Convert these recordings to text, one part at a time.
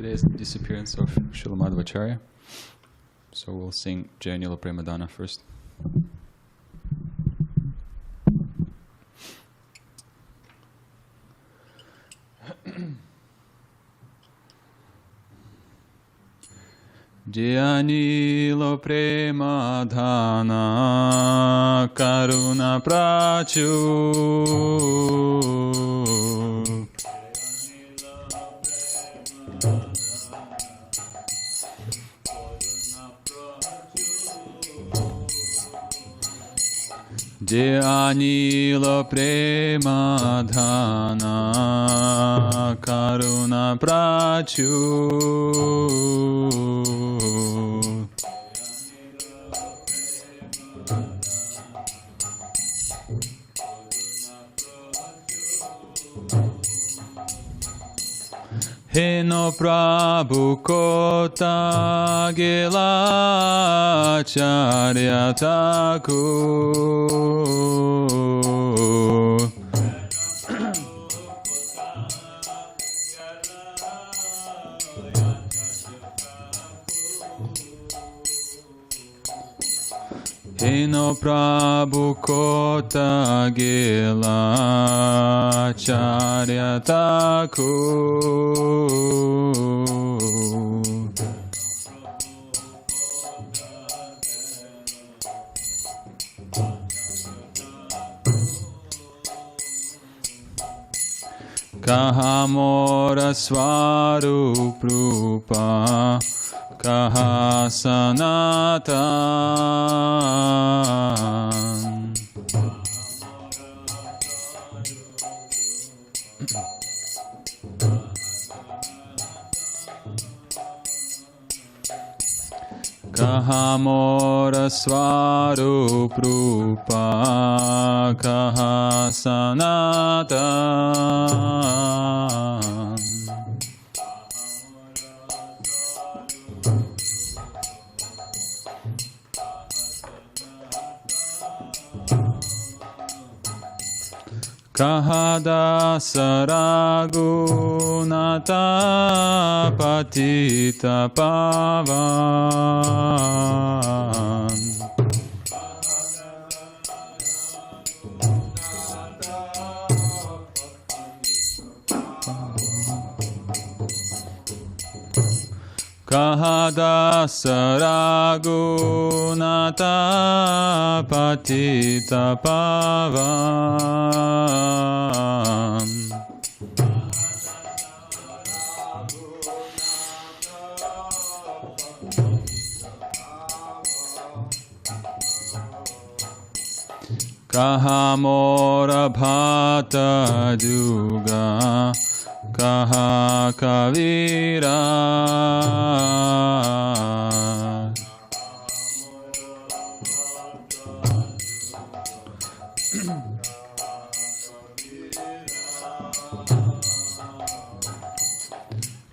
Today's the disappearance of Srila Madhvacharya. So we'll sing Jayanila Premadana first. Jayanila Premadhana Karuna Prachu Jayanila Premadhana Karuna Prachu Heno Prabhu Kota Gela Charya Thakur Heno Prabhu Kota Gela Charya Thakur Kahamora Swarup Rupa Kaha Sanatan Kahamora Swarup Rupa Kaha Sanatan Kahada Saragunata Patita Pavan Kahada Saragunata Patita Pavan Kahamora Bhata Juga Kaha Kavira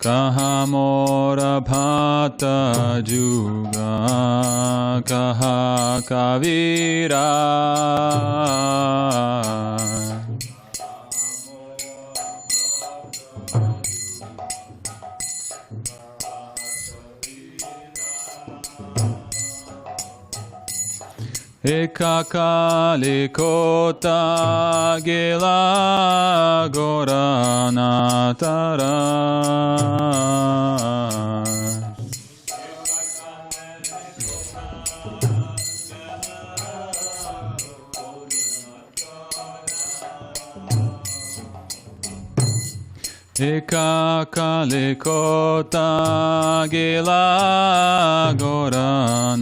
Kahamora Bhata Juga Kaha Kavira Ekakali Kota Gela Goranatara Ekakali Kota Gela Goranatara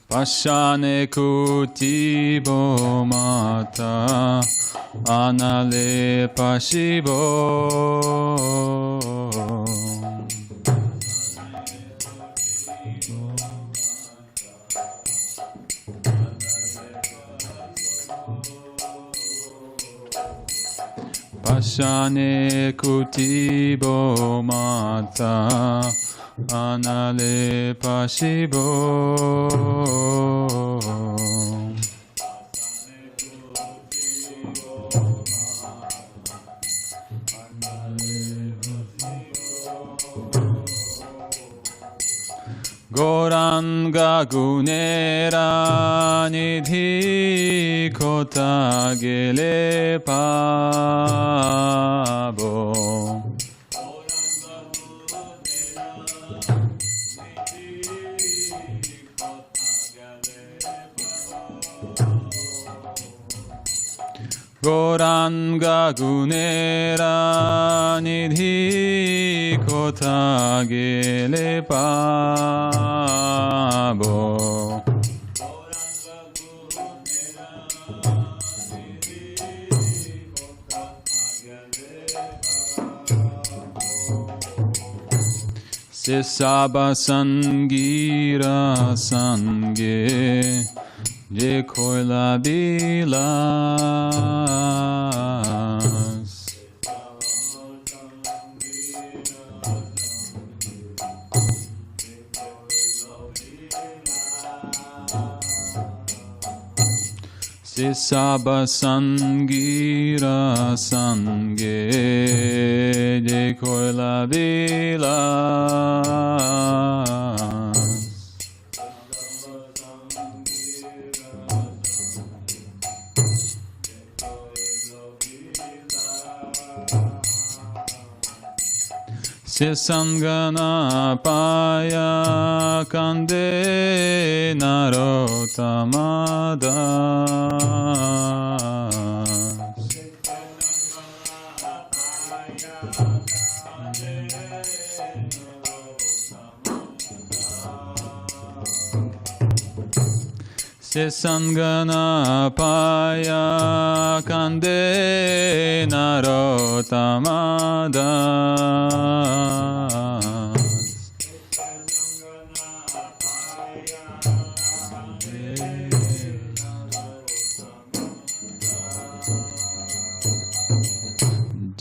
Pashane Kutibo Mata Anale Pashibo Pashane Kutibo Mata Anale Pashibo Goranga Gunera Nidhi Kota Gele Pabo Goranga Gunera Nidhi Kota Gele Pabo Sisaba Sangira Sange Je Koila Bilas Sisaba Sangira Sange Je Koila Bilas Sangana Paya Kande Narotamada Sangana Paya Kande Narotamada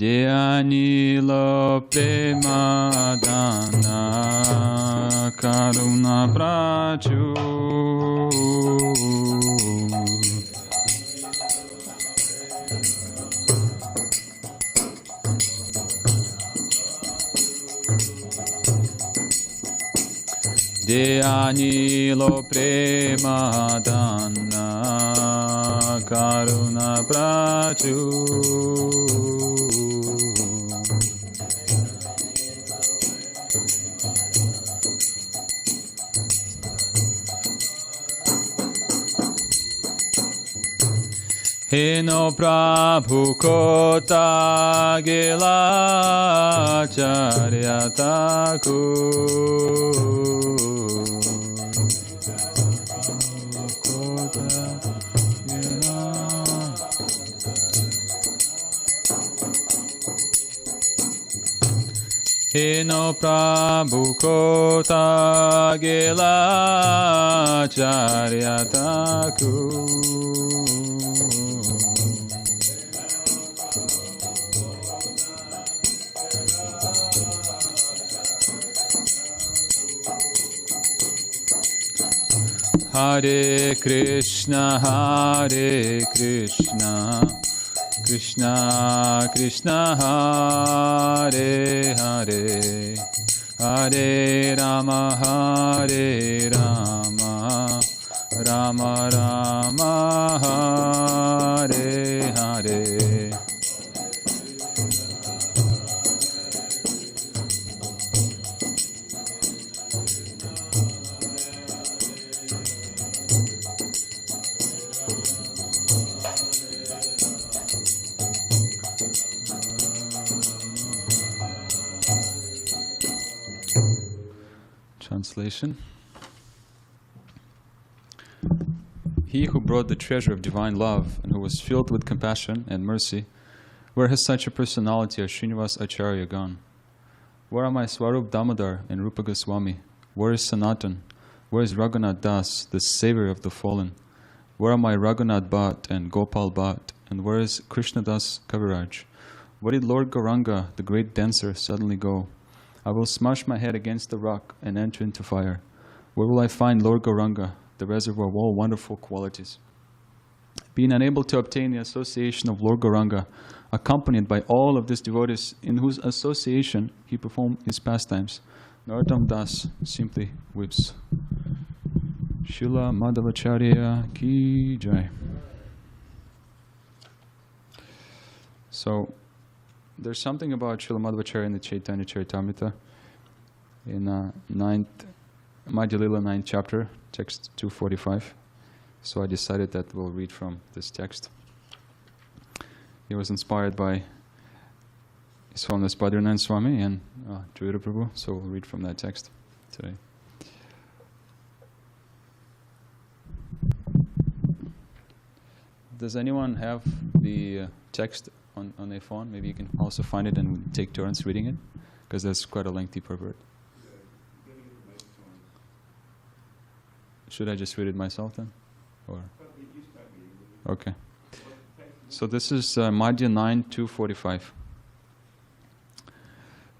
Dhyānīla Premadana Karuna Prachu Dhyānīla Premadana Karuna Prachu Heno Prabhu Kota Gela Charitamrita Heno Prabhu Kota Gela Charitamrita Hare Krishna, Hare Krishna, Krishna Krishna, Hare Hare, Hare Rama, Hare Rama, Rama Rama, Hare Hare. Translation. He who brought the treasure of divine love and who was filled with compassion and mercy, where has such a personality as Srinivas Acharya gone? Where are my Swarup Damodar and Rupa Goswami? Where is Sanatan? Where is Raghunath Das, the savior of the fallen? Where are my Raghunath Bhatt and Gopal Bhatt? And where is Krishna Das Kaviraj? Where did Lord Gauranga, the great dancer, suddenly go? I will smash my head against the rock and enter into fire. Where will I find Lord Gauranga, the reservoir of all wonderful qualities? Being unable to obtain the association of Lord Gauranga, accompanied by all of these devotees in whose association he performed his pastimes, Narottam Das simply weeps. Srila Madhvacharya ki jai. So, there's something about Srila Madhvacharya in the Chaitanya Charitamrita in Madhya Lila 9th chapter, text 245. So I decided that we'll read from this text. He was inspired by His Holiness Bhadranath Swami and Jayara Prabhu, so we'll read from that text today. Does anyone have the text on their phone? Maybe you can also find it and take turns reading it, because that's quite a lengthy purport. Should I just read it myself then? Or? Okay. So this is Madhya 9:245.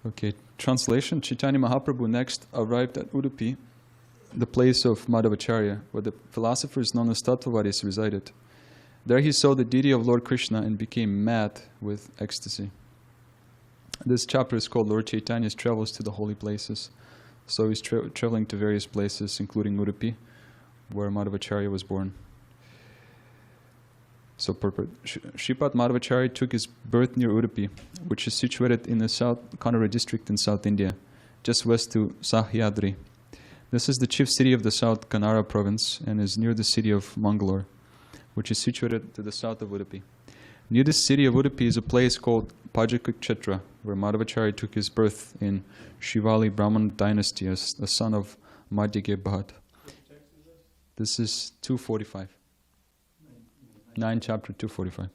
Okay, translation. Chaitanya Mahaprabhu next arrived at Udupi, the place of Madhvacharya, where the philosophers known as Tattvavadis resided. There he saw the deity of Lord Kṛṣṇa and became mad with ecstasy. This chapter is called Lord Chaitanya's Travels to the Holy Places. So he's traveling to various places, including Udupi, where Madhvacharya was born. So purport. Shripad Madhvacharya took his birth near Udupi, which is situated in the South Kannada district in South India, just west to Sahyadri. This is the chief city of the South Kannada province and is near the city of Mangalore, which is situated to the south of Udupi. Near the city of Udupi is a place called Pajakakshetra, where Madhvacharya took his birth in Shivali Brahman dynasty as the son of Madhyage Bhat. This is 245. 9 chapter 245.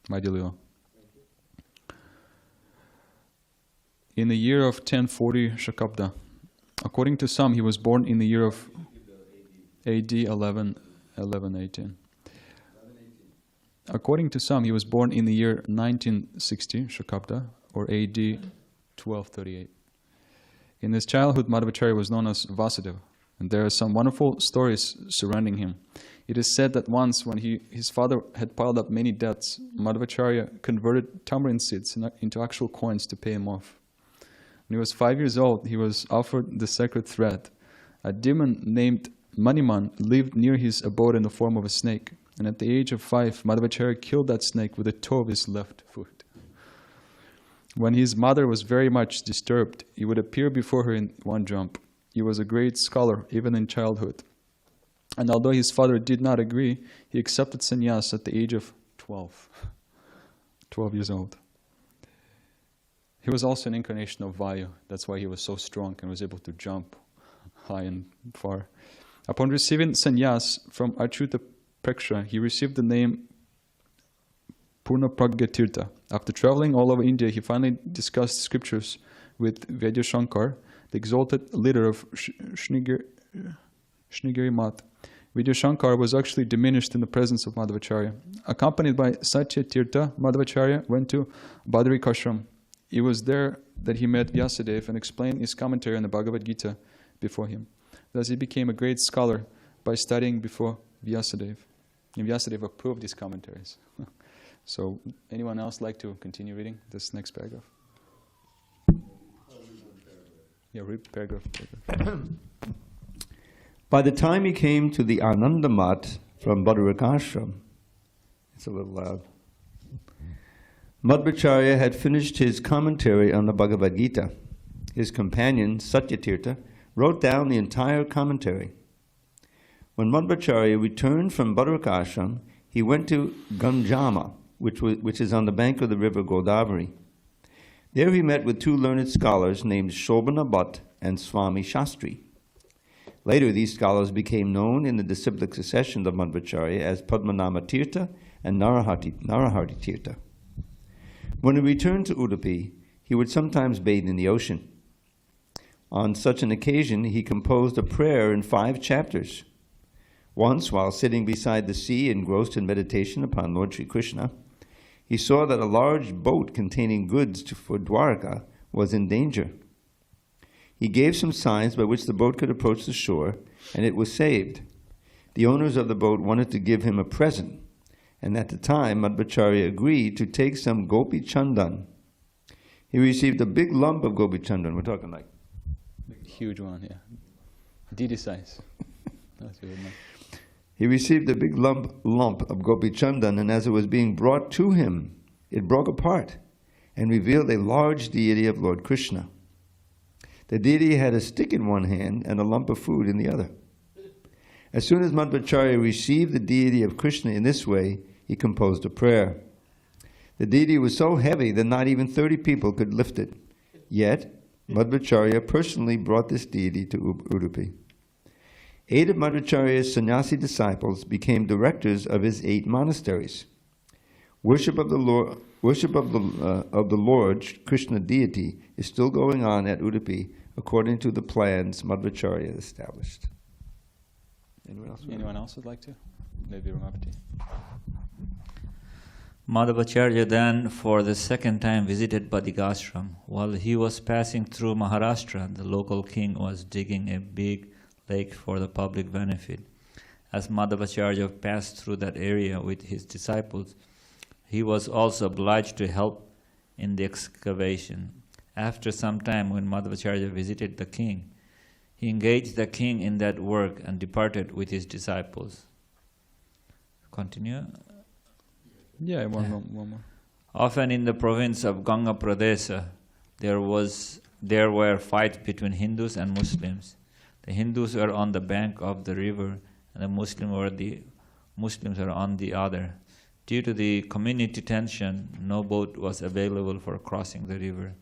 Madhya Lila. In the year of 1040 Shakabda. According to some, he was born in the year of AD 1118. According to some, he was born in the year 1960, Shakabda, or AD 1238. In his childhood, Madhvacharya was known as Vasudeva, and there are some wonderful stories surrounding him. It is said that once, when his father had piled up many debts, Madhvacharya converted tamarind seeds into actual coins to pay him off. When he was 5 years old, he was offered the sacred thread. A demon named Maniman lived near his abode in the form of a snake. And at the age of 5, Madhvacharya killed that snake with the toe of his left foot. When his mother was very much disturbed, he would appear before her in one jump. He was a great scholar, even in childhood. And although his father did not agree, he accepted sannyas at the age of 12 years old. He was also an incarnation of Vayu. That's why he was so strong and was able to jump high and far. Upon receiving sannyas from Achyuta Preksha, he received the name Purnapragya-tirtha. After traveling all over India, he finally discussed scriptures with Vidyashankar, the exalted leader of Shnigiri Math. Vidyashankar was actually diminished in the presence of Madhvacharya. Accompanied by Satya-tirtha, Madhvacharya went to Badrikashram. It was there that he met Vyasadeva and explained his commentary on the Bhagavad Gita before him. Thus he became a great scholar by studying before Vyasadeva. And Vyasadeva approved his commentaries. So, anyone else like to continue reading this next paragraph? Yeah, read paragraph. By the time he came to the Ananda Math from Badrikashram, it's a little loud, Madhvacharya had finished his commentary on the Bhagavad Gita. His companion, Satyatirtha, wrote down the entire commentary. When Madhvacharya returned from Badrikashram, he went to Ganjama, which is on the bank of the river Godavari. There he met with two learned scholars named Shobhana Bhatt and Swami Shastri. Later, these scholars became known in the disciplic succession of Madhvacharya as Padmanabha Tirtha and Narahari Tirtha. When he returned to Udupi, he would sometimes bathe in the ocean. On such an occasion, he composed a prayer in 5 chapters. Once, while sitting beside the sea engrossed in meditation upon Lord Sri Kṛṣṇa, he saw that a large boat containing goods for Dwarka was in danger. He gave some signs by which the boat could approach the shore, and it was saved. The owners of the boat wanted to give him a present, and at the time Madhvacharya agreed to take some gopi chandan. He received a big lump of gopi chandan. We're talking like huge one, yeah. DD size. That's good enough. He received a big lump of gopi chandan, and as it was being brought to him, it broke apart and revealed a large deity of Lord Kṛṣṇa. The deity had a stick in one hand and a lump of food in the other. As soon as Madhvacharya received the deity of Kṛṣṇa in this way, he composed a prayer. The deity was so heavy that not even 30 people could lift it. Yet, Madhvacharya personally brought this deity to Udupi. 8 of Madhvacharya's sannyasi disciples became directors of his 8 monasteries. Worship of the Lord Kṛṣṇa deity is still going on at Udupi according to the plans Madhvacharya established. Anyone else would like to? Maybe Ramapati. Madhvacharya then for the second time visited Badikashram. While he was passing through Maharashtra, the local king was digging a big lake for the public benefit. As Madhvacharya passed through that area with his disciples, he was also obliged to help in the excavation. After some time, when Madhvacharya visited the king, he engaged the king in that work and departed with his disciples. Continue. Yeah, one more. Often in the province of Ganga Pradesha, there were fights between Hindus and Muslims. The Hindus were on the bank of the river, and the Muslims were on the other. Due to the community tension, no boat was available for crossing the river.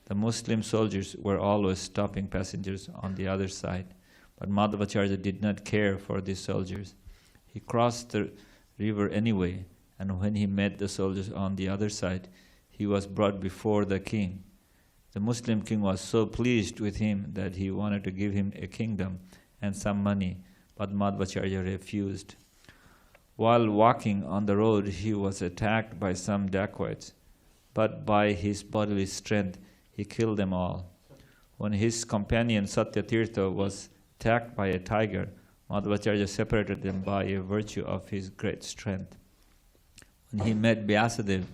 The Muslim soldiers were always stopping passengers on the other side, but Madhvacharya did not care for these soldiers. He crossed the river anyway, and when he met the soldiers on the other side, he was brought before the king. The Muslim king was so pleased with him that he wanted to give him a kingdom and some money, but Madhvacharya refused. While walking on the road, he was attacked by some dacoits, but by his bodily strength, he killed them all. When his companion Satyatirtha was attacked by a tiger, Madhvacharya separated them by a virtue of his great strength. When he met Vyasadeva,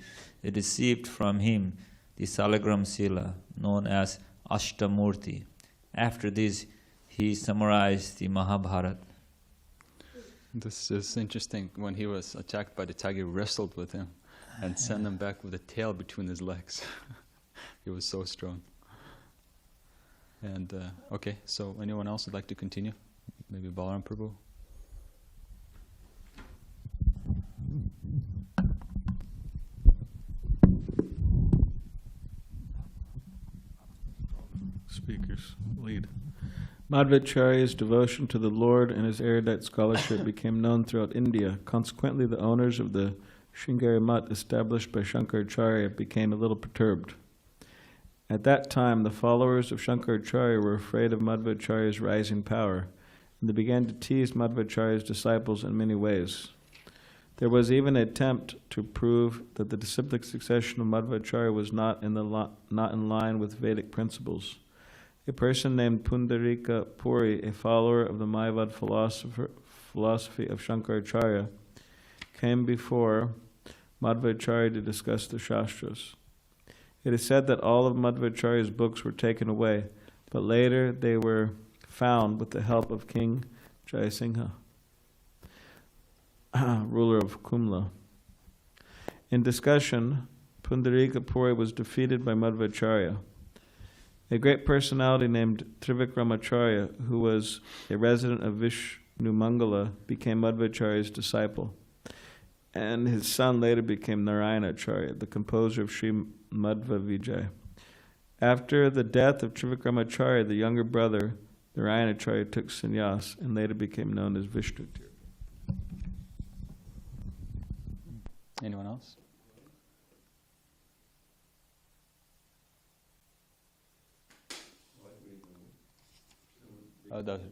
he received from him the Salagram Sila, known as Ashtamurti. After this, he summarized the Mahabharata. This is interesting. When he was attacked by the tiger, he wrestled with him and sent him back with a tail between his legs. He was so strong. And okay, so anyone else would like to continue? Maybe Balaram Prabhu? Speakers, lead. Madhvacharya's devotion to the Lord and his erudite scholarship became known throughout India. Consequently, the owners of the Sringeri Mutt established by Shankaracharya became a little perturbed. At that time, the followers of Shankaracharya were afraid of Madhvacharya's rising power, and they began to tease Madhvacharya's disciples in many ways. There was even an attempt to prove that the disciplic succession of Madhvacharya was not in line with Vedic principles. A person named Pundarika Puri, a follower of the Mayavad philosophy of Shankaracharya, came before Madhvacharya to discuss the Shastras. It is said that all of Madhvacharya's books were taken away, but later they were found with the help of King Jayasingha, ruler of Kumla. In discussion, Pundarika Puri was defeated by Madhvacharya. A great personality named Trivikramacharya, who was a resident of Vishnumangala, became Madhvacharya's disciple, and his son later became Narayanacharya, the composer of Sri Madhva-Vijay. After the death of Trivikramacharya, the younger brother, Narayanacharya, took sannyas and later became known as Vishnutirtha. Anyone else? Oh, that's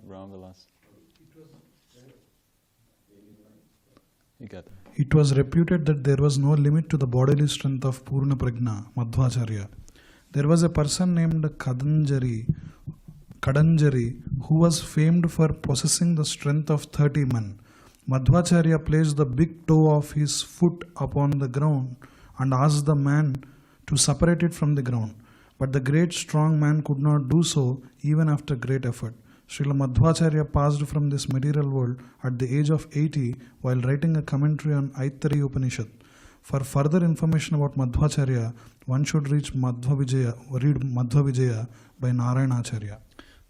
Ram Vilas. You got that. It was reputed that there was no limit to the bodily strength of Purna Prajna, Madhvacharya. There was a person named Kadanjari Kadanjari, who was famed for possessing the strength of 30 men. Madhvacharya placed the big toe of his foot upon the ground and asked the man to separate it from the ground. But the great strong man could not do so even after great effort. Srila Madhvacharya passed from this material world at the age of 80 while writing a commentary on Aittari Upanishad. For further information about Madhvacharya, one should read Madhvavijaya by Narayanacharya.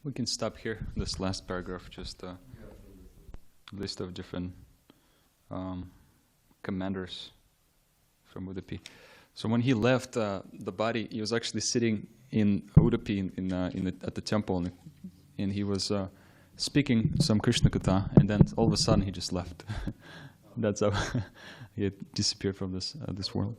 We can stop here. This last paragraph, just a list of different commanders from Udupi. So when he left the body, he was actually sitting in Udupi at the temple, and he was speaking some Krishna Katha, and then all of a sudden he just left. That's how he had disappeared from this world.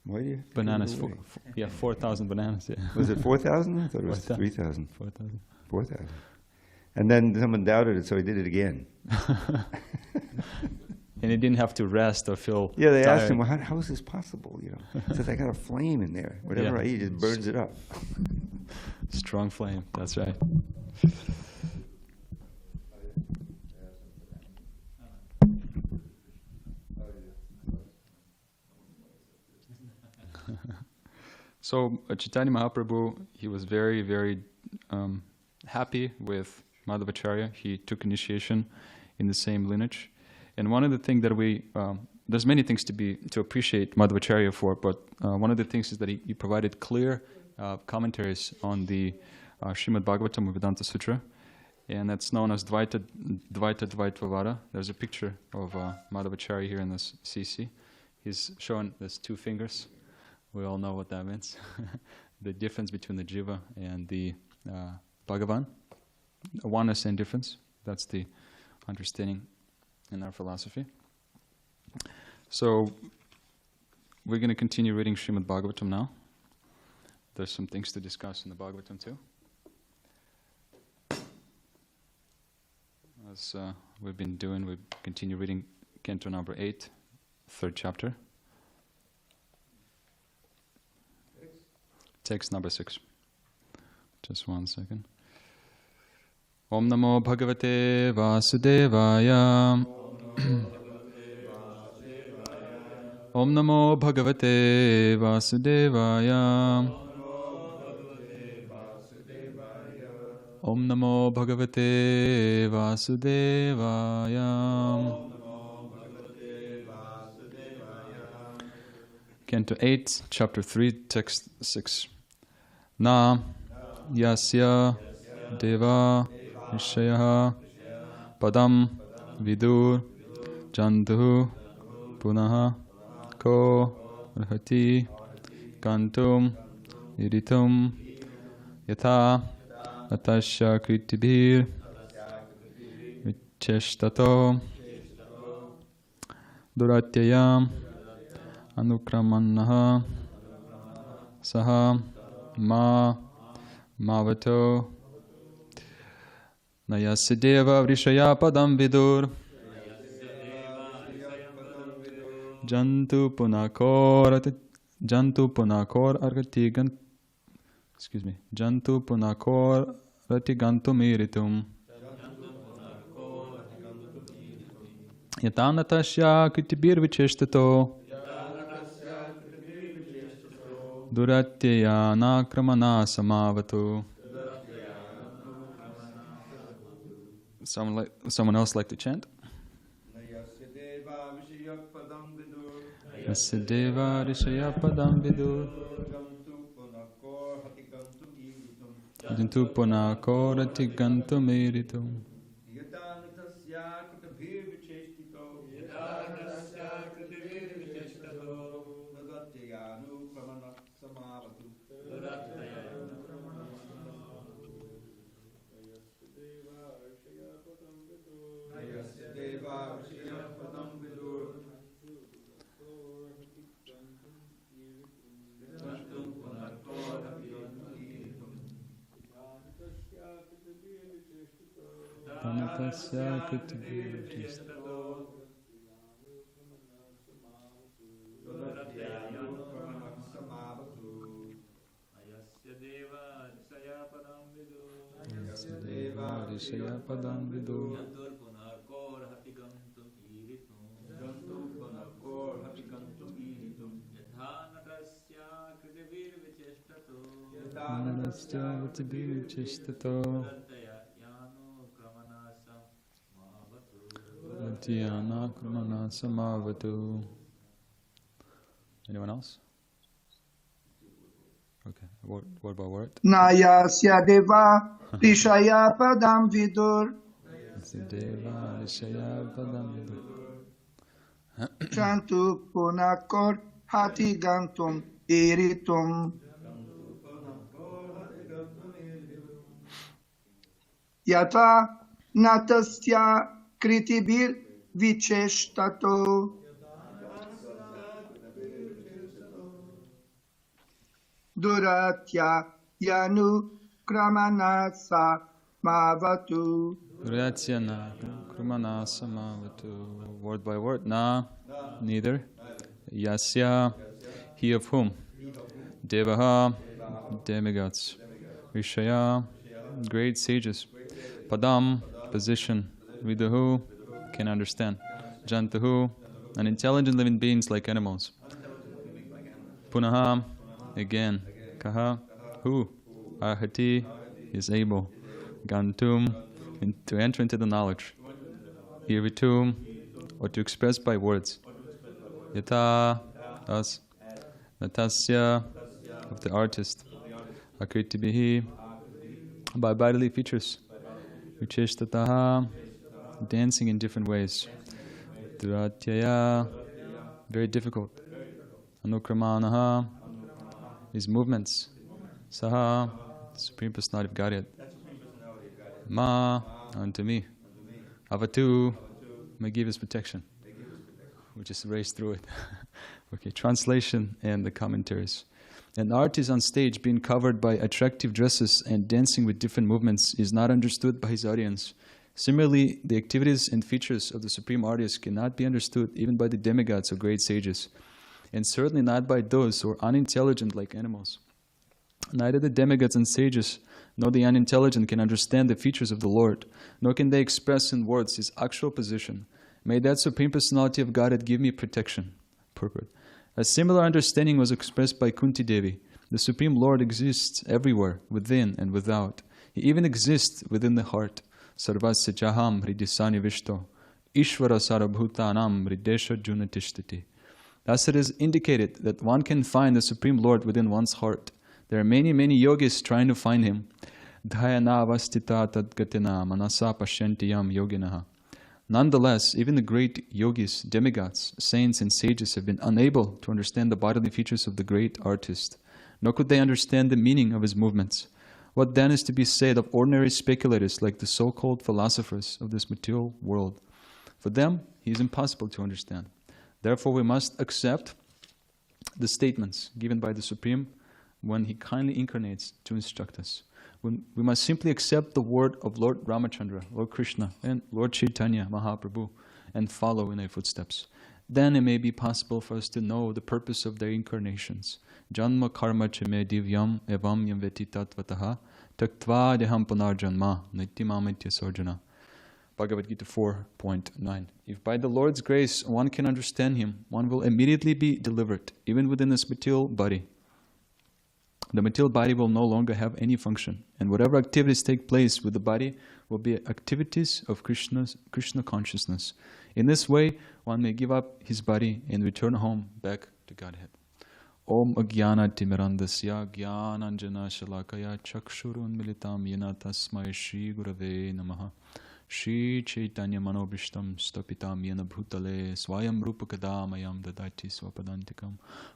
Why do you Bananas, 4,000 bananas. Yeah. Was it 4,000? I thought it was 3,000. 4,000. 4,000. And then someone doubted it, so he did it again. And he didn't have to rest or feel Yeah, they tired. asked him, well, how is this possible? He says, I got a flame in there. Whatever I eat, it burns it up. Strong flame, that's right. So Chaitanya Mahaprabhu, he was very, very happy with Madhvacharya. He took initiation in the same lineage. And one of the things that there's many things to appreciate Madhvacharya for, but one of the things is that he provided clear commentaries on the Srimad Bhagavatam Vedanta Sutra, and that's known as Dvaita Dvaitvavada. There's a picture of Madhvacharya here in this CC. He's showing these two fingers. We all know what that means. The difference between the Jiva and the Bhagavan. Oneness and difference. That's the understanding in our philosophy. So, we're going to continue reading Srimad Bhagavatam now. There's some things to discuss in the Bhagavatam too. As we've been doing, we continue reading Canto number 8, 3rd chapter. Text number 6. Just 1 second. Om Namo Bhagavate Vasudevaya. Om Namo Bhagavate Vasudevaya. Om Namo Bhagavate Vasudevaya. Canto 8, chapter 3, text 6. Na yasya deva rishaya padam vidur jantu punaha ko arhati kantum iritum yatha atasya kritibhir vicheshtato duratyayam anukramannaha saha mavato nayasideva vrishaya padam vidur jantu punakor ratigantum iritum yatanatasya kritibhir vicheshtato Duratyaya nakramana samavatu. Someone else like to chant? Yasideva rishaya padam vidur jantu punako ratigantum iritum. Rishaya Padam Vidu. Anadasya Vatibhi Chishtato Vatyana Kramana Samavatu. Anyone else? Okay, word by word. Nayasya deva rishaya padam vidur Deva Rishaya Padam Vidu. chantu punakor hati gantum iritum yata natasya kritibir vicheshtato duratya yanu kramanasa mavatu. Ratyana Kramana Samavatu. Word by word. Na, neither. Yasya, he of whom. Devaha, demigods. Rishaya, great sages. Padam, position. Viduhu, can understand. Jantuhu, unintelligent living beings like animals. Punaha, again. Kaha, who. Arhati, is able. Gantum, to enter into the knowledge. Iritum, or to express by words. Yata, us. Natasya, of the artist. Akritibihi, by bodily features. Vicheshtataha, dancing in different ways. Duratyaya, very difficult. Anukramanaha, his movements. Saha, Supreme Personality of Godhead. Ma, unto me. Avatu, may give his protection. We'll just race through it. Okay, translation and the commentaries. An artist on stage being covered by attractive dresses and dancing with different movements is not understood by his audience. Similarly, the activities and features of the Supreme Artist cannot be understood even by the demigods or great sages, and certainly not by those who are unintelligent like animals. Neither the demigods and sages nor the unintelligent can understand the features of the Lord, nor can they express in words his actual position. May that Supreme Personality of Godhead give me protection. Purport. A similar understanding was expressed by Kunti Devi. The Supreme Lord exists everywhere, within and without. He even exists within the heart. Sarvasya jaham hridisani vishto, Ishvara sarabhutanam hridesha junatishtati. Thus it is indicated that one can find the Supreme Lord within one's heart. There are many, many yogis trying to find him. Dhyana avastita tadgatina manasa pashyantiyam yoginaha. Nonetheless, even the great yogis, demigods, saints and sages have been unable to understand the bodily features of the great artist, nor could they understand the meaning of his movements. What then is to be said of ordinary speculators like the so-called philosophers of this material world? For them, he is impossible to understand. Therefore, we must accept the statements given by the Supreme when he kindly incarnates to instruct us. We must simply accept the word of Lord Rāmacandra, Lord Kṛṣṇa, and Lord Chaitanya, Mahāprabhu, and follow in their footsteps. Then it may be possible for us to know the purpose of their incarnations. Janma karma chame divyam evam yam veti tatvataha taktva deham punarjanma nittimamitya sarjana. Bhagavad Gita 4.9. If by the Lord's grace one can understand him, one will immediately be delivered, even within this material body. The material body will no longer have any function, and whatever activities take place with the body will be activities of Kṛṣṇa consciousness. In this way, one may give up his body and return home back to Godhead. Om Agyana Timirandasya Gyananjana Shalakaya Chakshurun Militam Yena Tasmai Shri Gurave Namaha Shri Chaitanya Manobishtam Stapitam Yena Bhutale Swayam Rupakadamayam Dadati Swapadantikam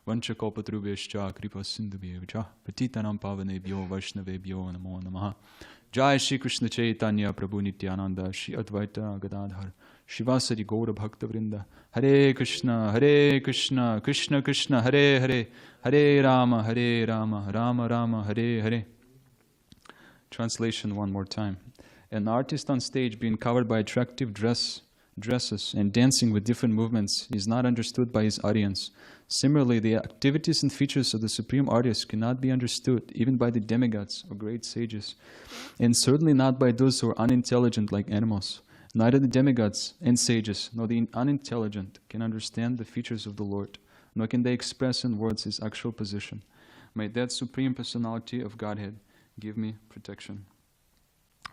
Vanchakopatrubhescha Kripa Sindhubhyevacha Patitanam Pavanebhyo Vaishnavebhyo Namo Namaha Jai Shri Kṛṣṇa Chaitanya Prabhu Nityananda Shri Advaita Gadadhar Shivasari Gaura Bhakta Vrinda Hare Krishna Krishna Krishna Hare Hare Hare Rama Rama Rama Hare Hare. Translation one more time. An artist on stage being covered by attractive dress dresses, and dancing with different movements is not understood by his audience. Similarly, the activities and features of the Supreme Artist cannot be understood even by the demigods or great sages, and certainly not by those who are unintelligent like animals. Neither the demigods and sages nor the unintelligent can understand the features of the Lord, nor can they express in words his actual position. May that Supreme Personality of Godhead give me protection.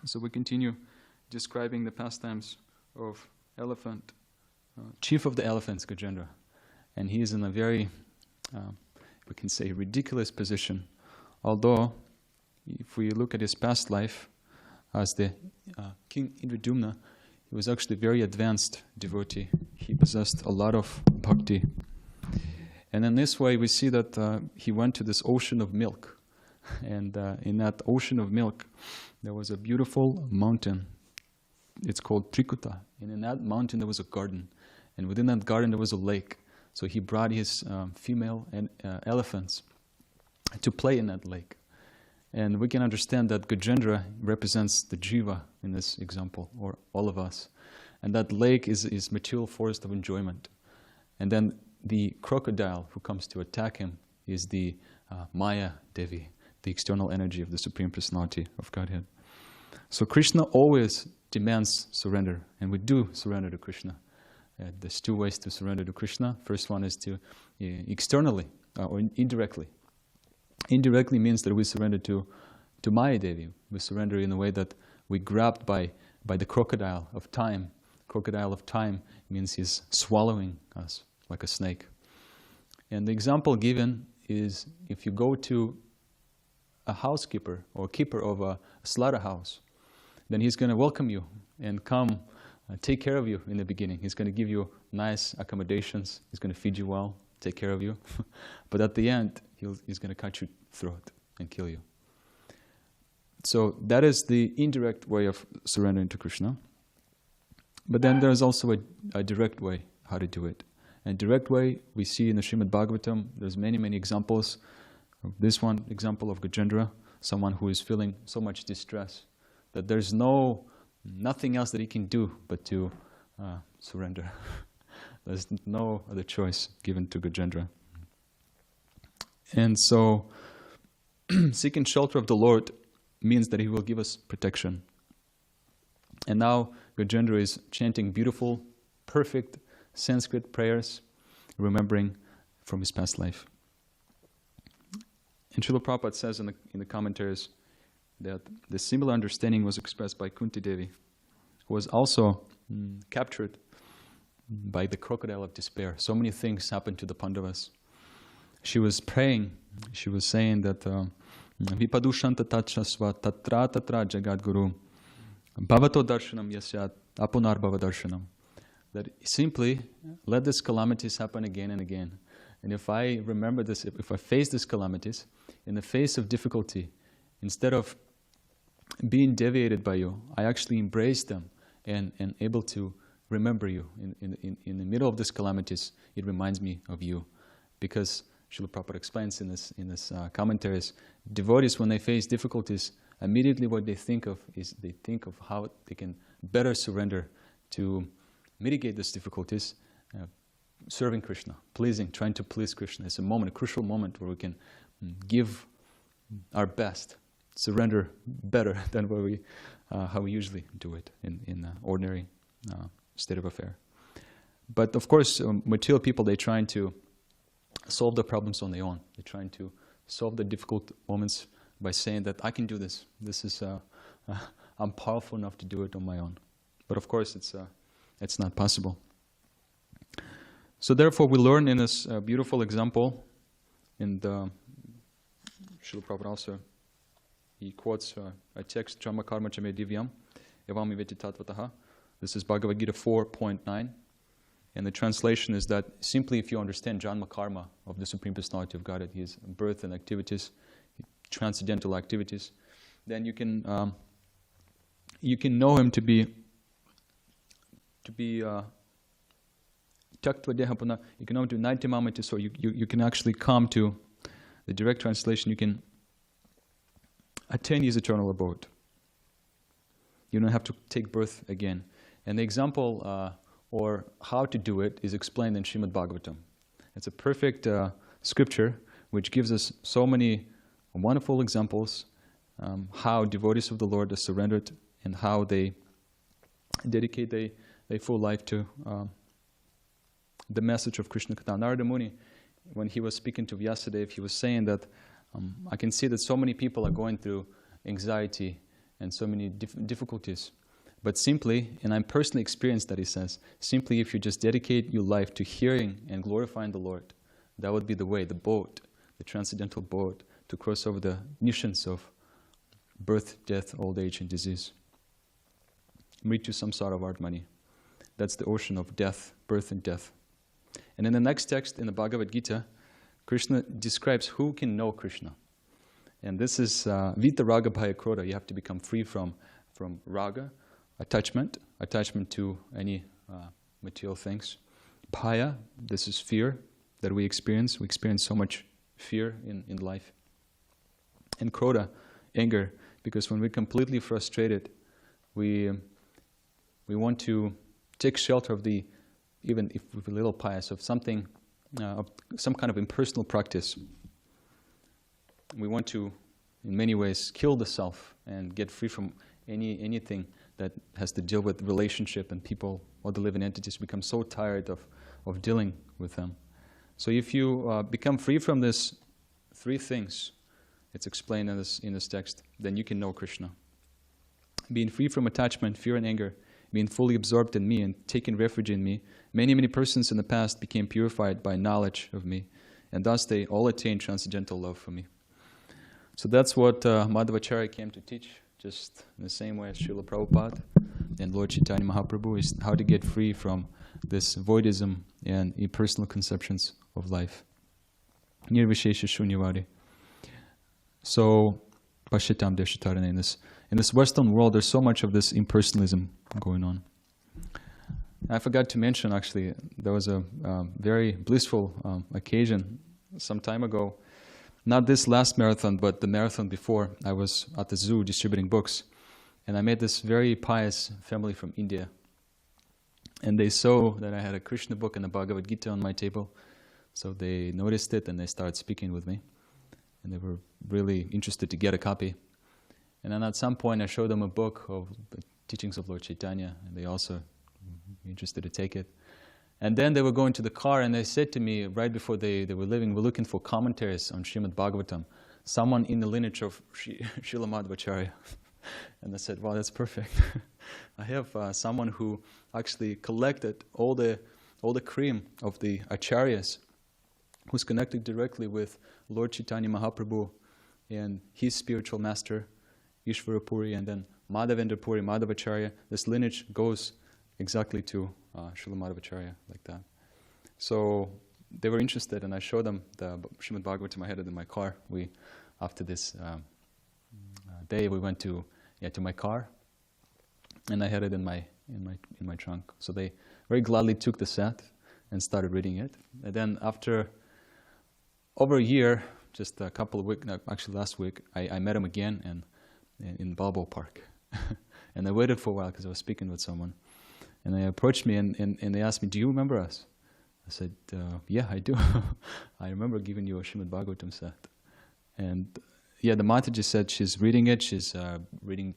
So we continue describing the pastimes of elephant, chief of the elephants, Gajendra. And he is in a very, we can say, ridiculous position. Although, if we look at his past life as the King Indradumna, he was actually a very advanced devotee. He possessed a lot of bhakti. And in this way, we see that he went to this ocean of milk. And in that ocean of milk, there was a beautiful mountain. It's called Trikuta. And in that mountain, there was a garden. And within that garden, there was a lake. So he brought his female elephants to play in that lake. And we can understand that Gajendra represents the jiva in this example, or all of us. And that lake is material forest of enjoyment. And then the crocodile who comes to attack him is the Maya Devi, the external energy of the Supreme Personality of Godhead. So Kṛṣṇa always demands surrender, and we do surrender to Kṛṣṇa. There's two ways to surrender to Kṛṣṇa. First one is to externally or indirectly. Indirectly means that we surrender to Maya Devi. We surrender in a way that we grabbed by the crocodile of time. Crocodile of time means he's swallowing us like a snake. And the example given is if you go to a housekeeper or keeper of a slaughterhouse, then he's going to welcome you and come take care of you in the beginning. He's going to give you nice accommodations. He's going to feed you well, take care of you. But at the end, he's going to cut your throat and kill you. So that is the indirect way of surrendering to Kṛṣṇa. But then there's also a direct way how to do it. And direct way, we see in the Srimad Bhagavatam, there's many, many examples. This one example of Gajendra, someone who is feeling so much distress that there's nothing else that he can do but to surrender. There's no other choice given to Gajendra. And so, seeking shelter of the Lord means that he will give us protection. And now Gajendra is chanting beautiful, perfect Sanskrit prayers, remembering from his past life. And Srila Prabhupada says in the commentaries that the similar understanding was expressed by Kunti Devi, who was also captured by the crocodile of despair. So many things happened to the Pandavas. She was praying, she was saying that Vipadushanta tachasva tatra tatra jagad guru bhavato darshanam yasyat apunar bhava darshanam. That simply let these calamities happen again and again. And if I remember this, if I face these calamities in the face of difficulty, instead of being deviated by you, I actually embrace them and able to remember you. In the middle of these calamities, it reminds me of you. Because Srila Prabhupada explains in this commentaries, devotees, when they face difficulties, immediately what they think of is they think of how they can better surrender to mitigate these difficulties, serving Kṛṣṇa, trying to please Kṛṣṇa. It's a crucial moment where we can give our best, surrender better than how we usually do it in ordinary state of affair. But of course, material people, they're trying to solve the problems on their own. They're trying to solve the difficult moments by saying that I can do this. I'm powerful enough to do it on my own. But of course, it's not possible. So therefore, we learn in this beautiful example, and Srila Prabhupada also, he quotes a text, Dhamma karma chame divyam, evami veti tattvataha. This is Bhagavad Gita 4.9. And the translation is that simply if you understand Janma karma of the Supreme Personality of Godhead, his birth and activities, transcendental activities, then you can know him to be taktva dehapana. You can know him to naitimamati, so you can actually come to the direct translation. You can attain his eternal abode. You don't have to take birth again. And the example or how to do it is explained in Srimad Bhagavatam. It's a perfect scripture which gives us so many wonderful examples how devotees of the Lord are surrendered and how they dedicate their full life to the message of Krishna Katha. Narada Muni, when he was speaking to Vyasadeva, he was saying that I can see that so many people are going through anxiety and so many difficulties. But simply, and I'm personally experienced that, he says, simply if you just dedicate your life to hearing and glorifying the Lord, that would be the way, the boat, the transcendental boat, to cross over the nitions of birth, death, old age, and disease. Mritu samsara vardmani. That's the ocean of death, birth and death. And in the next text, in the Bhagavad Gita, Krishna describes who can know Krishna. And this is Vita Raga Bhaya Krodha. You have to become free from raga, attachment to any material things. Bhaya, this is fear that we experience. We experience so much fear in life. And Krodha, anger, because when we're completely frustrated, we want to take shelter of the, even if we're a little pious, of something, of some kind of impersonal practice. We want to, in many ways, kill the self and get free from anything that has to deal with relationship and people, or the living entities become so tired of dealing with them. So if you become free from this three things, it's explained in this text, then you can know Krishna. Being free from attachment, fear and anger, being fully absorbed in me and taking refuge in me, many, many persons in the past became purified by knowledge of me, and thus they all attained transcendental love for me. So that's what Madhvacharya came to teach, just in the same way as Srila Prabhupada and Lord Chaitanya Mahāprabhu, is how to get free from this voidism and impersonal conceptions of life. Nirvishesha shunyavadi. So, Pashitam Deshatarane, in this Western world, there's so much of this impersonalism going on. I forgot to mention, actually, there was a very blissful occasion some time ago. Not this last marathon, but the marathon before. I was at the zoo distributing books, and I met this very pious family from India. And they saw that I had a Krishna book and a Bhagavad Gita on my table, so they noticed it and they started speaking with me. And they were really interested to get a copy. And then at some point I showed them a book of the teachings of Lord Chaitanya, and they also were interested to take it. And then they were going to the car, and they said to me, right before they were leaving, we're looking for commentaries on Srimad Bhagavatam, someone in the lineage of Srila Madhvacharya. And I said, wow, that's perfect. I have someone who actually collected all the cream of the acharyas, who's connected directly with Lord Chaitanya Mahāprabhu and his spiritual master, Ishvara Puri, and then Madhavendra Puri, Madhvacharya. This lineage goes exactly to Srila Madhvacharya, like that. So they were interested, and I showed them the Srimad Bhagavatam. I had it in my car. After this day, we went to my car, and I had it in my trunk. So they very gladly took the set and started reading it. And then after over a year, just a couple of weeks, actually last week, I met him again in Balboa Park. And I waited for a while because I was speaking with someone. And they approached me and they asked me, do you remember us? I said, yeah, I do. I remember giving you a Srimad Bhagavatam set. And the Mataji said she's reading it, she's reading,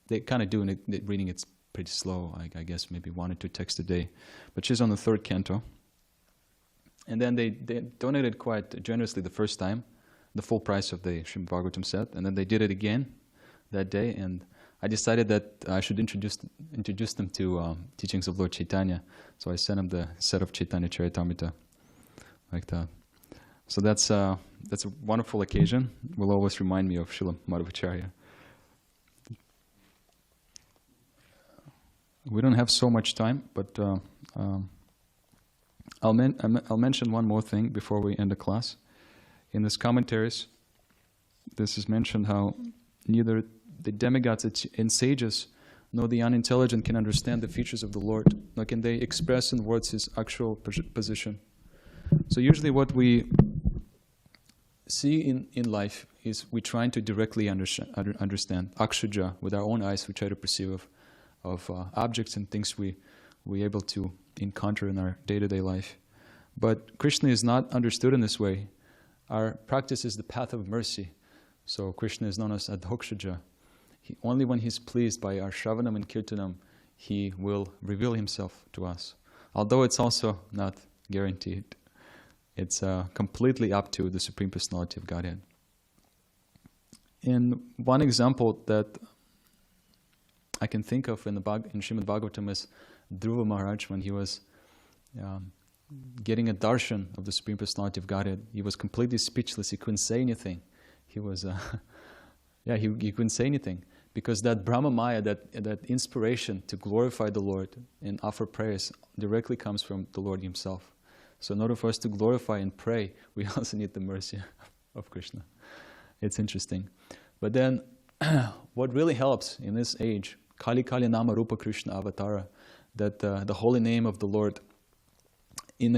they kind of doing it, reading it's pretty slow, I guess maybe 1 or 2 texts a day. But she's on the 3rd canto. And then they donated quite generously the first time, the full price of the Srimad Bhagavatam set. And then they did it again that day, and I decided that I should introduce them to teachings of Lord Chaitanya. So I sent them the set of Chaitanya Charitamrita, like that. So that's a wonderful occasion. Will always remind me of Srila Madhvacharya. We don't have so much time, but I'll mention one more thing before we end the class. In this commentaries, this is mentioned how neither the demigods and sages nor the unintelligent can understand the features of the Lord, nor can they express in words His actual position. So usually what we see in life is we try to directly understand akshaja. With our own eyes we try to perceive of objects and things we we're able to encounter in our day-to-day life. But Krishna is not understood in this way. Our practice is the path of mercy. So Krishna is known as Adhokshaja. Only when he's pleased by our Shravanam and Kirtanam, he will reveal himself to us. Although it's also not guaranteed. It's completely up to the Supreme Personality of Godhead. And one example that I can think of in Srimad Bhagavatam is Dhruva Maharaj, when he was getting a darshan of the Supreme Personality of Godhead. He was completely speechless. He couldn't say anything. He was, he couldn't say anything. Because that Brahma Maya, that inspiration to glorify the Lord and offer prayers directly comes from the Lord himself. So in order for us to glorify and pray, we also need the mercy of Krishna. It's interesting. But then, what really helps in this age, Kali Kali Nama Rupa Krishna Avatara, that the holy name of the Lord. In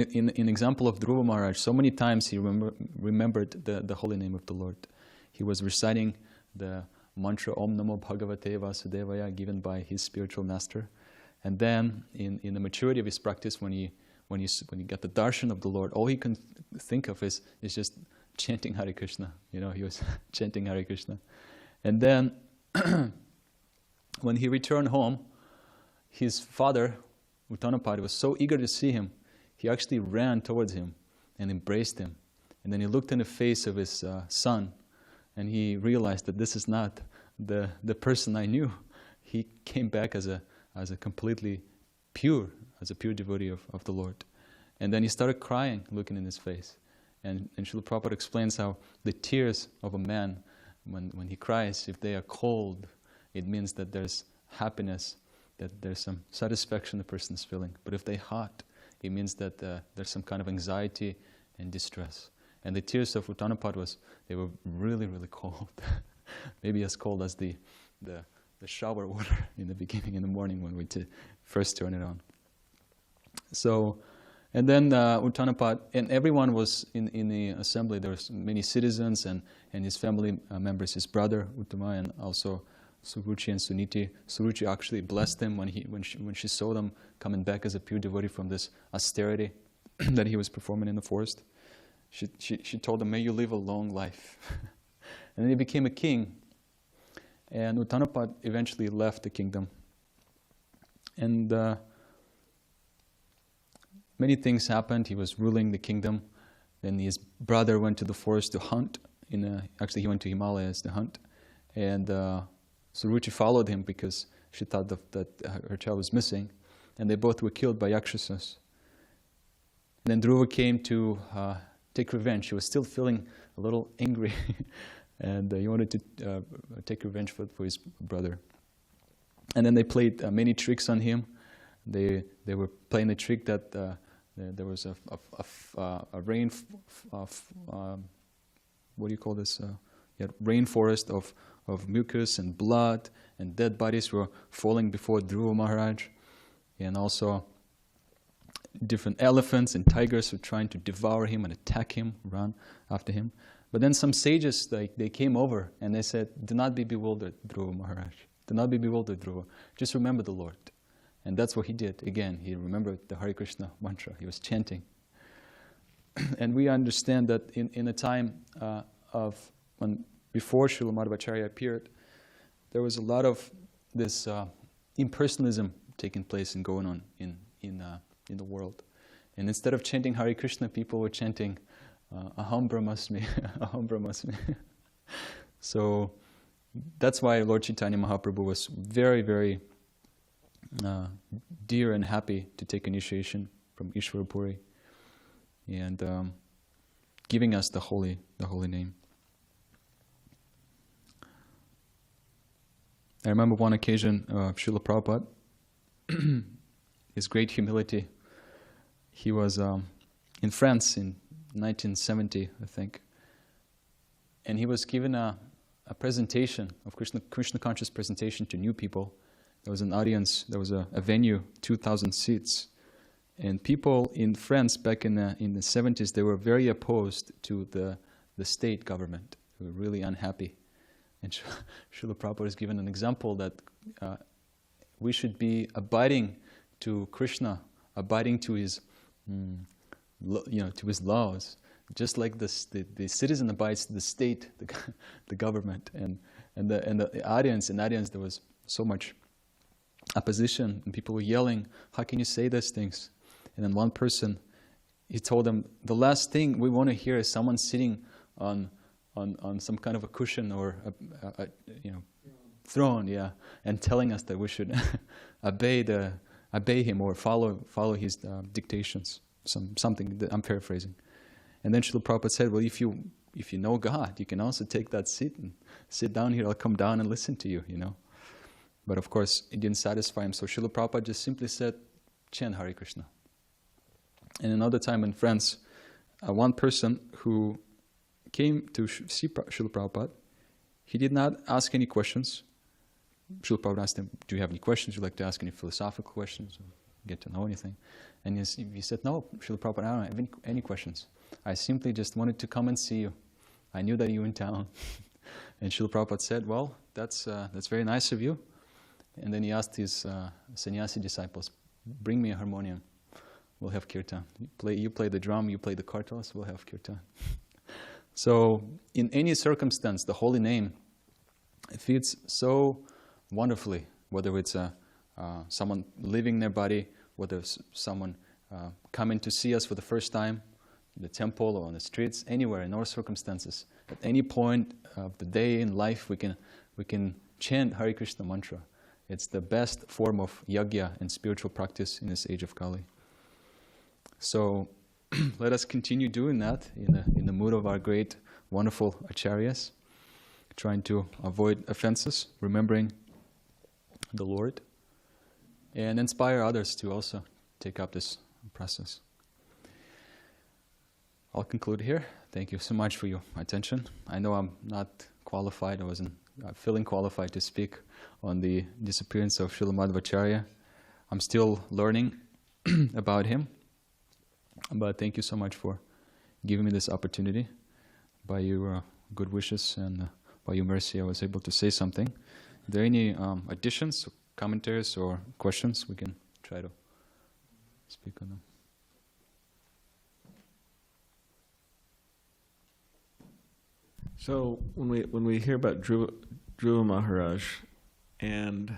example of Dhruva Maharaj, so many times he remembered the holy name of the Lord. He was reciting the mantra Om Namo Bhagavate Vasudevaya given by his spiritual master. And then in the maturity of his practice, when he got the darshan of the Lord, all he can think of is just chanting Hare Krishna. He was chanting Hare Krishna. And then when he returned home, his father, Uttanapad, was so eager to see him, he actually ran towards him and embraced him. And then he looked in the face of his son, and he realized that this is not the person I knew. He came back as a completely pure, as a pure devotee of the Lord. And then he started crying, looking in his face. And Srila Prabhupada explains how the tears of a man, when he cries, if they are cold, it means that there's happiness, that there's some satisfaction the person is feeling. But if they're hot, it means that there's some kind of anxiety and distress. And the tears of Uttanapad they were really, really cold. Maybe as cold as the shower water in the beginning, in the morning when we first turn it on. So, and then Uttanapad, and everyone was in the assembly. There was many citizens and his family members, his brother Uttama, and also Suruchi and Suniti. Suruchi actually blessed him when she saw them coming back as a pure devotee from this austerity that he was performing in the forest. She told him, "May you live a long life." And then he became a king. And Uttanapad eventually left the kingdom. And many things happened. He was ruling the kingdom. Then his brother went to the forest to hunt. Actually, he went to Himalayas to hunt. And Suruchi followed him because she thought that her child was missing. And they both were killed by Yakshasas. And then Dhruva came to take revenge. He was still feeling a little angry. And he wanted to take revenge for his brother. And then they played many tricks on him. They were playing the trick that there was a rain, what do you call this? Rainforest of mucus and blood, and dead bodies were falling before Dhruva Maharaj. And also different elephants and tigers were trying to devour him and attack him, run after him. But then some sages, they came over and they said, "Do not be bewildered, Dhruva Maharaj. Do not be bewildered, Dhruva. Just remember the Lord." And that's what he did. Again, he remembered the Hare Krishna mantra. He was chanting. And we understand that in a time of when before Srila Madhvacharya appeared, there was a lot of this impersonalism taking place and going on in the world. And instead of chanting Hare Krishna, people were chanting Aham Brahmasmi, Aham Brahmasmi. So that's why Lord Chaitanya Mahāprabhu was very, very dear and happy to take initiation from Ishvara Puri and giving us the holy name. I remember one occasion of Srila Prabhupada, his great humility. He was in France in 1970, I think, and he was given a presentation of Krishna conscious presentation to new people. There was an audience, there was a venue, 2,000 seats, and people in France back in the 70s, they were very opposed to the state government. They were really unhappy. And Srila Prabhupada has given an example that we should be abiding to Kṛṣṇa, abiding to his, to his laws, just like the citizen abides to the state, the government, and the audience. In the audience, there was so much opposition, and people were yelling, "How can you say those things?" And then one person, he told them, "The last thing we want to hear is someone sitting on some kind of a cushion or a throne, and telling us that we should obey him or follow his dictations." Something that I'm paraphrasing. And then Srila Prabhupada said, "Well, if you know God, you can also take that seat and sit down here. I'll come down and listen to you, But of course, it didn't satisfy him. So Srila Prabhupada just simply said, "Chant Hare Krishna." And another time in France, one person who came to see Srila Prabhupada, he did not ask any questions. Srila Prabhupada asked him, "Do you have any questions? Would you like to ask any philosophical questions or get to know anything?" And he said, "No, Srila Prabhupada, I don't have any questions. I simply just wanted to come and see you. I knew that you were in town." And Srila Prabhupada said, "Well, that's very nice of you." And then he asked his sannyasi disciples, "Bring me a harmonium. We'll have kirtan. You play the drum, you play the kartals, we'll have kirtan." So in any circumstance, the holy name fits so wonderfully, whether it's someone living in their body, whether it's someone coming to see us for the first time, in the temple or on the streets, anywhere, in all circumstances. At any point of the day in life, we can chant Hare Krishna mantra. It's the best form of yajna and spiritual practice in this age of Kali. So let us continue doing that in the mood of our great, wonderful acharyas, trying to avoid offenses, remembering the Lord, and inspire others to also take up this process. I'll conclude here. Thank you so much for your attention. I know I'm not qualified. I wasn't feeling qualified to speak on the disappearance of Srila Madhvacharya. I'm still learning about him. But thank you so much for giving me this opportunity. By your good wishes and by your mercy, I was able to say something. Are there any additions, commentaries, or questions? We can try to speak on them. So when we hear about Dhruva Maharaj and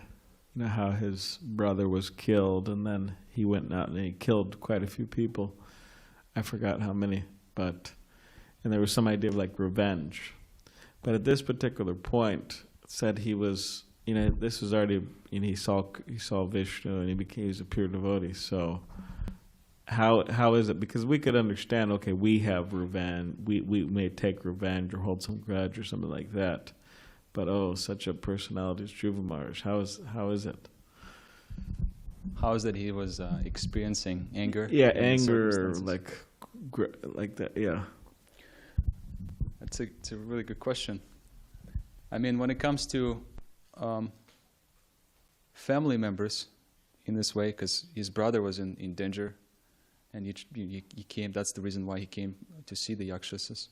how his brother was killed, and then he went out and he killed quite a few people. I forgot how many, and there was some idea of like revenge. But at this particular point, it said he was, this was already, he saw Vishnu and he was a pure devotee. So how is it? Because we could understand, okay, we have revenge, we may take revenge or hold some grudge or something like that. But such a personality as Dhruva Maharaj, how is it? How is that he was experiencing anger? Yeah, anger, like that. Yeah. It's a really good question. I mean, when it comes to family members, in this way, because his brother was in danger, and he came. That's the reason why he came to see the Yakshasas.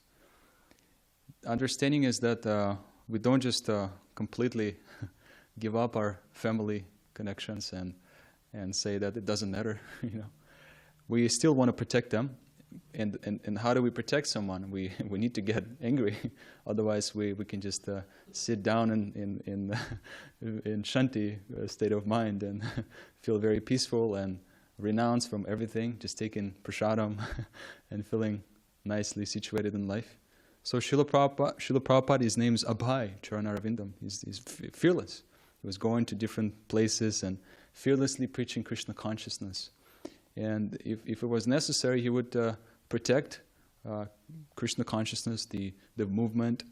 Understanding is that we don't just completely give up our family connections and say that it doesn't matter. We still want to protect them, and how do we protect someone? We need to get angry, otherwise we can just sit down in shanti state of mind and feel very peaceful and renounce from everything, just taking prasadam and feeling nicely situated in life. So Srila Prabhupada, his name is Abhay Charanarvindam. He's fearless. He was going to different places and fearlessly preaching Krishna consciousness. And if it was necessary, he would protect Krishna consciousness, the movement.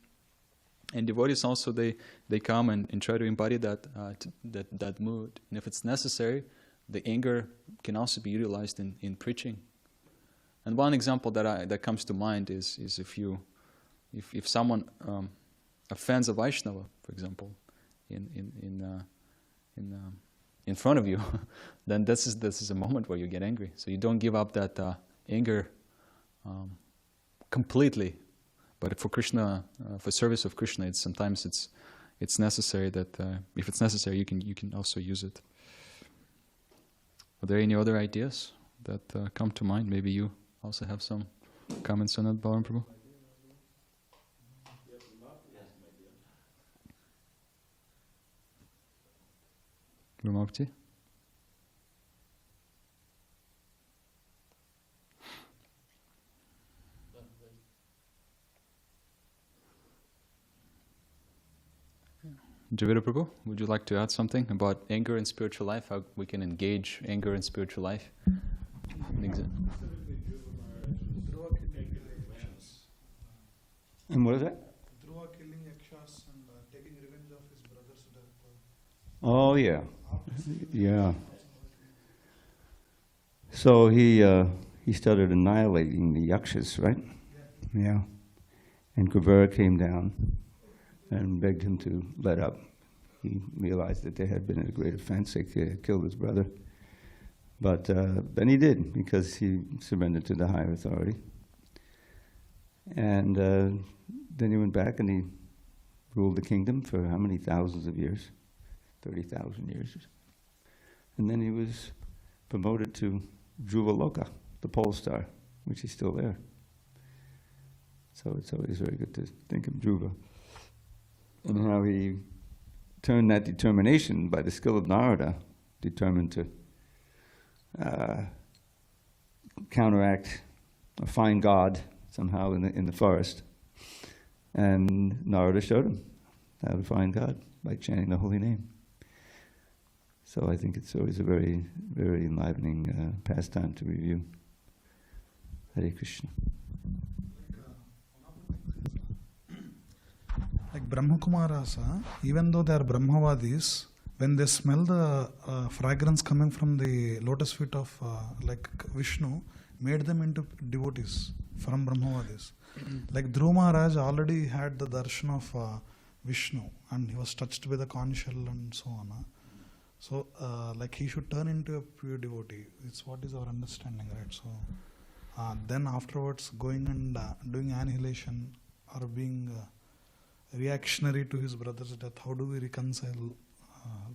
And devotees also, they come and try to embody that mood. And if it's necessary, the anger can also be utilized in preaching. And one example that comes to mind is if someone offends a Vaishnava, for example, in front of you, then this is a moment where you get angry. So you don't give up that anger completely, but for Krishna, for service of Krishna, sometimes it's necessary that if it's necessary, you can also use it. Are there any other ideas that come to mind? Maybe you also have some comments on that, Balaram Prabhu? Ramapti? Javita Prabhu, would you like to add something about anger in spiritual life? How we can engage anger in spiritual life? And what is that? Dhruva killing Yakshas and taking revenge of his brother's death. Oh, yeah. Yeah. So he started annihilating the Yakshas, right? Yeah. And Kṛṣṇa came down and begged him to let up. He realized that there had been a great offense. They killed his brother. But then he did, because he surrendered to the higher authority. And then he went back and he ruled the kingdom for how many thousands of years? 30,000 years. And then he was promoted to Dhruva the pole star, which is still there. So it's always very good to think of Dhruva. And how he turned that determination by the skill of Narada, determined to counteract or find God somehow in the forest. And Narada showed him how to find God by chanting the holy name. So I think it's always a very, very enlivening pastime to review. Hare Krishna. Like Brahmakumaras, even though they are Brahmavadis, when they smell the fragrance coming from the lotus feet of like Vishnu, made them into devotees from Brahmavadis. Like Dhruva Maharaj already had the darshan of Vishnu, and he was touched with the conch shell and so on. So like he should turn into a pure devotee. It's what is our understanding, right? So then afterwards going and doing annihilation or being reactionary to his brother's death, how do we reconcile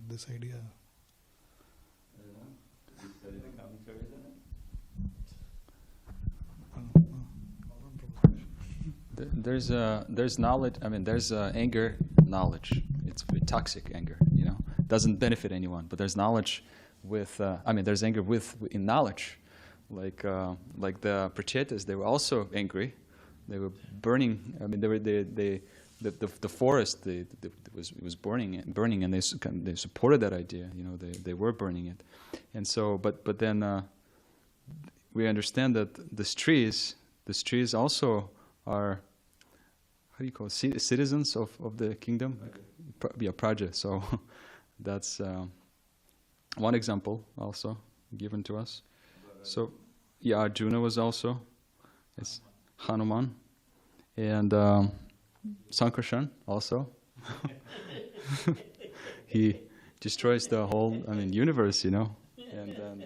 this idea? There's knowledge. I mean, there's anger, knowledge. It's very toxic anger. You know, doesn't benefit anyone. But there's knowledge with. There's anger in knowledge, like the Prachetas. They were also angry. They were burning. I mean, the forest. It was burning, and they supported that idea. You know, they were burning it, and so. But then we understand that these trees also are, how do you call it, citizens of the kingdom? Praja. So that's one example also given to us. So yeah, Arjuna was also, it's Hanuman, and Sankarshan also. He destroys the whole, universe, you know, and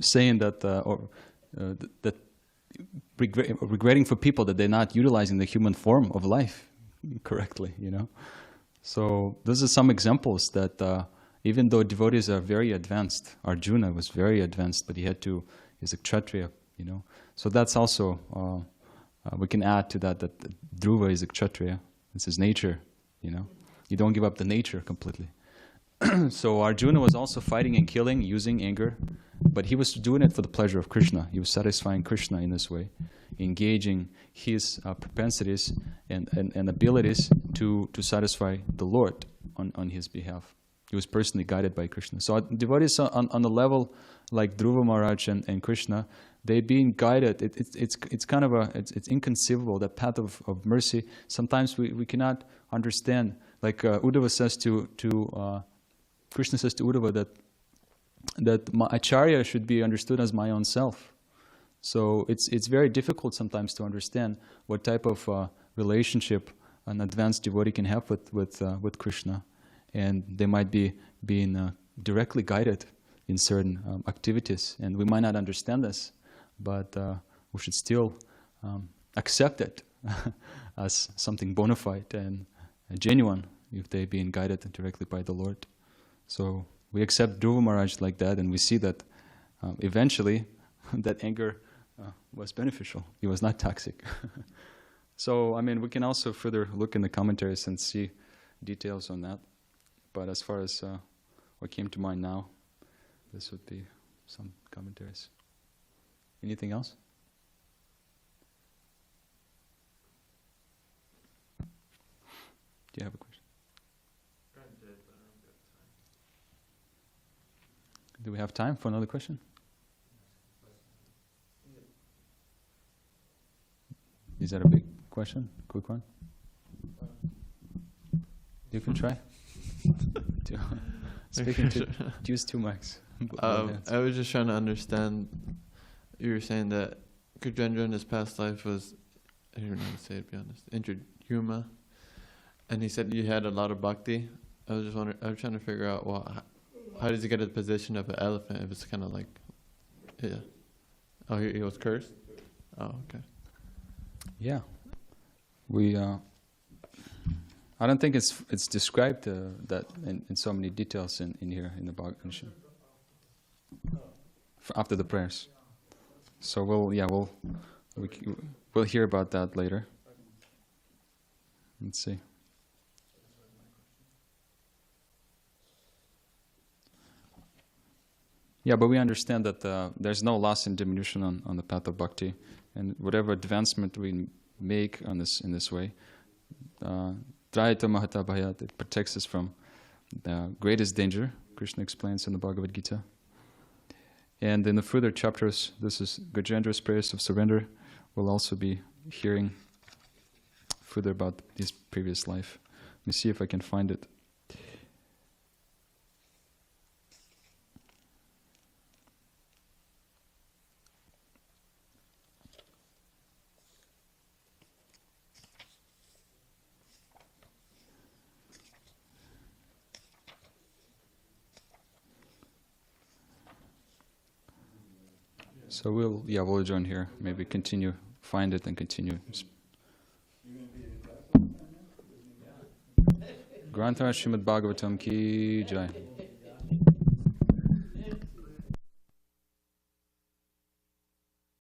saying that that regretting for people that they're not utilizing the human form of life correctly, you know. So those are some examples that even though devotees are very advanced, Arjuna was very advanced, but he's a Kshatriya, you know. So that's also, we can add to that Dhruva is a Kshatriya. It's his nature, you know. You don't give up the nature completely. So Arjuna was also fighting and killing using anger, but he was doing it for the pleasure of Kṛṣṇa. He was satisfying Kṛṣṇa in this way, engaging his propensities and abilities to satisfy the Lord on his behalf. He was personally guided by Kṛṣṇa. So devotees on the level like Dhruva Maharaj and Kṛṣṇa, they being guided. It's kind of it's inconceivable, that path of mercy. Sometimes we cannot understand. Like Uddhava says to Kṛṣṇa says to Uddhava that my acharya should be understood as my own self. So it's very difficult sometimes to understand what type of relationship an advanced devotee can have with Kṛṣṇa, and they might be being directly guided in certain activities, and we might not understand this, but we should still accept it as something bona fide and genuine if they're being guided directly by the Lord. So we accept Dhruva Maharaj like that, and we see that eventually that anger was beneficial. It was not toxic. So, I mean, we can also further look in the commentaries and see details on that. But as far as what came to mind now, this would be some commentaries. Anything else? Do you have a question? Do we have time for another question? Is that a big question? Quick one? You can try. Use 2 mics. I was just trying to understand. You were saying that Kṛṣṇa in his past life was, I don't know how to say it, to be honest, Intrayuma, and he said you had a lot of bhakti. I was just wondering. I was trying to figure out, well, how does he get a position of an elephant if it's kind of like, yeah. Oh, he was cursed. Oh, okay. Yeah, we. I don't think it's described that in so many details in here in the Bhagavatam. After the prayers, so we'll hear about that later. Let's see. Yeah, but we understand that there's no loss and diminution on the path of bhakti, and whatever advancement we make in this way, Trayata Mahata Bhayat, it protects us from the greatest danger. Krishna explains in the Bhagavad Gita. And in the further chapters, this is Gajendra's prayers of surrender. We'll also be hearing further about his previous life. Let me see if I can find it. So we'll join here. Maybe find it and continue. Granth Srimad Bhagavatam ki jai.